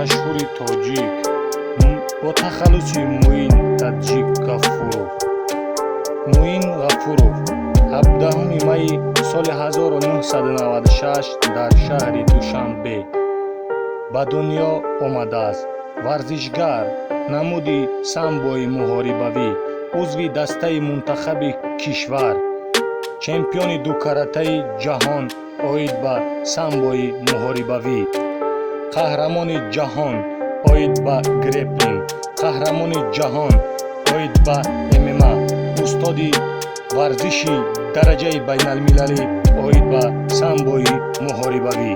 машҳури тоҷик бо тахаллуси Муин Ғафуров 17 майи соли 1996 дар шаҳри Душанбе ба дунё омадааст. Варзишгар, намуди самбои муҳорибавӣ, узви дастаи мунтахаби кишвар, чемпиони ду каратаи ҷаҳон оид ба самбои муҳорибавӣ, қаҳрамони ҷаҳон оид ба греплинг, қаҳрамони ҷаҳон оид ба ММА, устоди варзиши дараҷаи байналмилалӣ оид ба самбои муҳорибавӣ.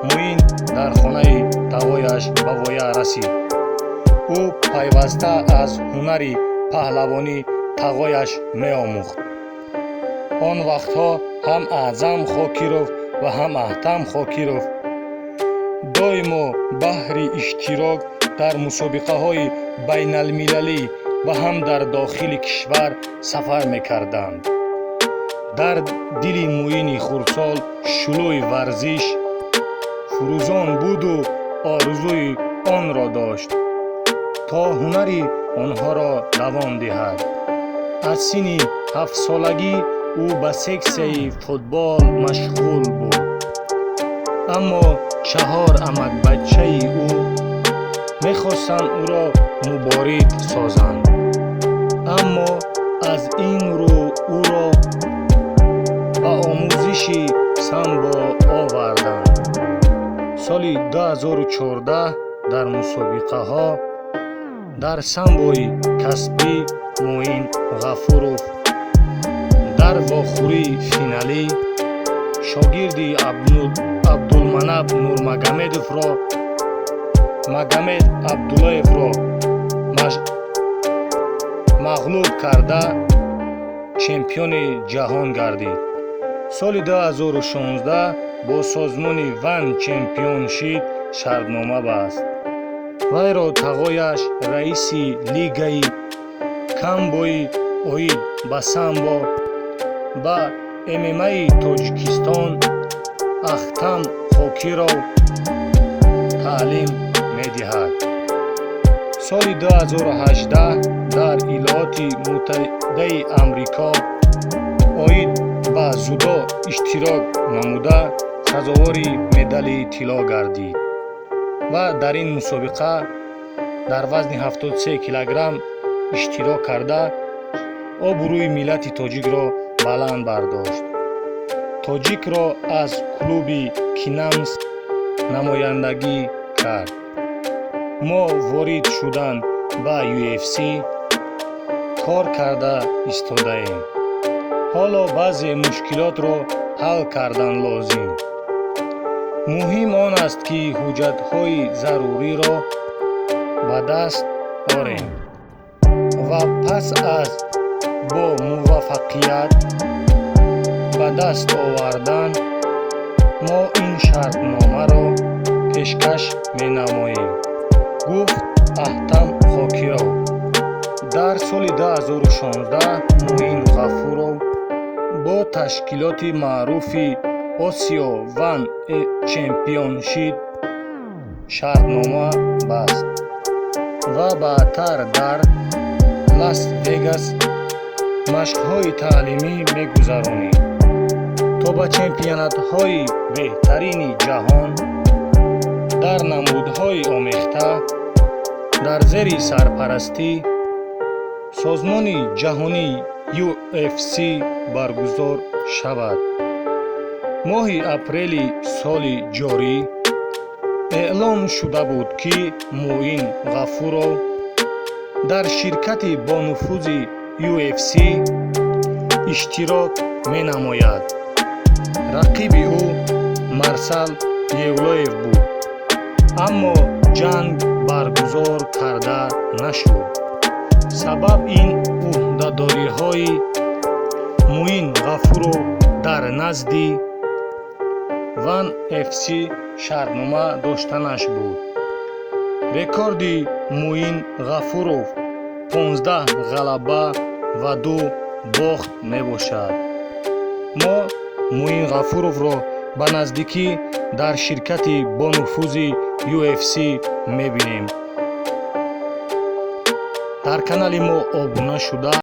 Муин дар хонаи тавояш ба воя расид. ӯ пайваста аз ҳунари паҳлавонӣ тағояш меомӯхт. Он вақтҳо ҳам Аъзам Хокиров ва ҳам Аҳтам Хокиров доимо баҳри иштирок дар мусобиқаҳои байналмилалӣ ва ҳам дар дохили кишвар сафар мекарданд. Дар дили Муини хурдсол шулӯи варзиш фурӯзон буду орзуи онро дошт, то ҳунари онҳоро давом диҳад. Аз синни 7-солагӣ ӯ ба сексияи футбол машғул буд. Аммо 4 амакбачаи ӯ мехостанд ӯро муборид созанд. Аммо аз ин рӯ ӯро ба омӯзиши самбо оварданд. соли 2014 дар мусобиқаҳо дар самбои касбӣ Муин Ғафуров дар вохӯрии финалӣ шогирди Абдулманап Магомед Абдуллоевро мағлуб карда чемпиони ҷаҳон гардид. соли 2016 бо созмони Ван Чемпионшип шартнома баст. вайро тағояш раиси лигаи камбои оид ба самбо ба ММАи Тоҷикистон Ахтам Хокиров таълим медиҳад. соли 2018 дар Иёлоти Муттаҳидаи Амрико оид ба зудо иштирок намуда сазовори медали тилло гардид ва дар ин мусобиқа дар вазни 73 килограмм иштирок карда обрӯи миллати тоҷикро баланд бардошт. тоҷикро аз клуби Кинамс намояндагӣ кард. мо ворид шудан ба UFC кор карда истодаем. ҳоло баъзе мушкилотро ҳал кардан лозим. муҳим он аст ки ҳуҷҷатҳои заруриро ба даст орем ва пас аз бо муваффақият ба даст овардан мо ин шартномаро пешкаш менамоем, гуфт Аҳтам Хокиров. дар соли 2016 Муин Ғафуров бо ташкилоти маъруфи Осиё Ван Чемпионшип шартнома баст ва баъдтар дар Лас-Вегас машқҳои таълимӣ мегузаронид, то ба чемпионатҳои беҳтарини ҷаҳон дар намудҳои омехта дар зери сарпарастӣ созмони ҷаҳонӣ UFC баргузор шавад. моҳи апрели соли ҷорӣ эълон шуда буд, ки Муин Ғафуров дар ширкати бонуфузи UFC иштирок менамояд. рақиби ӯ Марсал Евлоев буд, аммо ҷанг баргузор карда нашуд. сабаб ин уҳдадориҳои Муин Ғафуров дар назди Ван FC шартнома доштанаш буд. рекорди Муин Ғафуров 15 ғалаба ва 2 бохт мебошад. мо Муин Ғафуровро ба наздикӣ дар ширкати бонуфузи UFC мебинем. дар канали мо обуна шуда